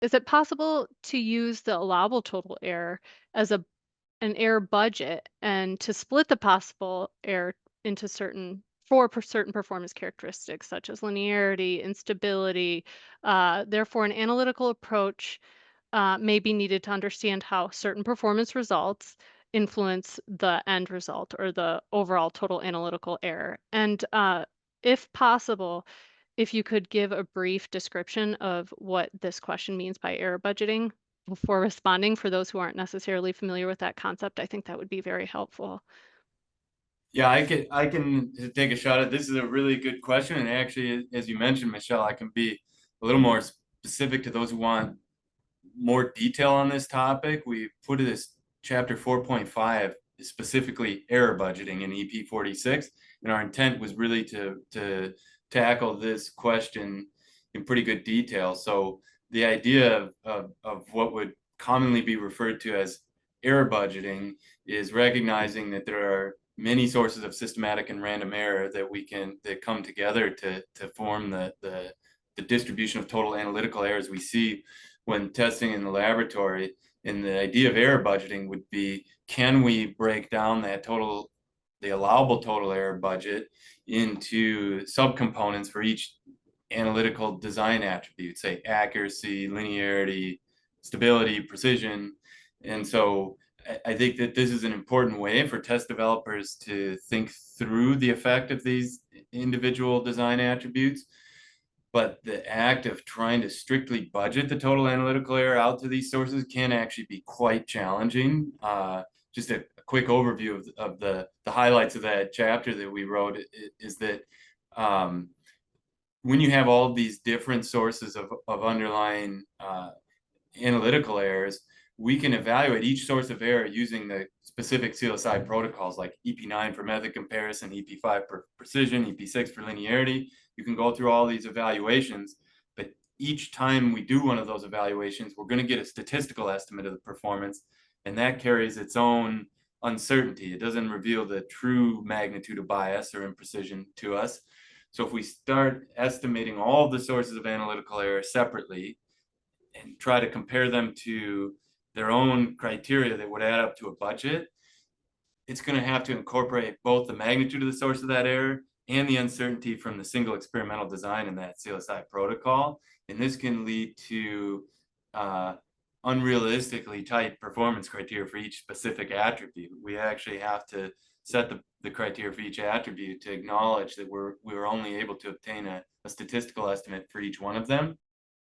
Is it possible to use the allowable total error as an error budget and to split the possible error into certain performance characteristics such as linearity, instability? Therefore, an analytical approach may be needed to understand how certain performance results influence the end result or the overall total analytical error. And if possible, if you could give a brief description of what this question means by error budgeting before responding for those who aren't necessarily familiar with that concept, I think that would be very helpful. Yeah, I can take a shot at this. Is a really good question, and actually, as you mentioned, Michelle, I can be a little more specific to those who want more detail on this topic. We put this chapter 4.5 specifically error budgeting in EP46, and our intent was really to tackle this question in pretty good detail. So the idea of what would commonly be referred to as error budgeting is recognizing that there are many sources of systematic and random error that come together to form the distribution of total analytical errors we see when testing in the laboratory. And the idea of error budgeting would be, can we break down the allowable total error budget into subcomponents for each analytical design attribute, say accuracy, linearity, stability, precision. And so I think that this is an important way for test developers to think through the effect of these individual design attributes. But the act of trying to strictly budget the total analytical error out to these sources can actually be quite challenging. Just a quick overview of the highlights of that chapter that we wrote is that when you have all of these different sources of underlying analytical errors, we can evaluate each source of error using the specific CLSI protocols like EP9 for method comparison, EP5 for precision, EP6 for linearity. You can go through all these evaluations, but each time we do one of those evaluations, we're going to get a statistical estimate of the performance, and that carries its own uncertainty. It doesn't reveal the true magnitude of bias or imprecision to us. So if we start estimating all the sources of analytical error separately and try to compare them to their own criteria that would add up to a budget, it's going to have to incorporate both the magnitude of the source of that error and the uncertainty from the single experimental design in that CLSI protocol. And this can lead to unrealistically tight performance criteria for each specific attribute. We actually have to set the criteria for each attribute to acknowledge that we were only able to obtain a statistical estimate for each one of them.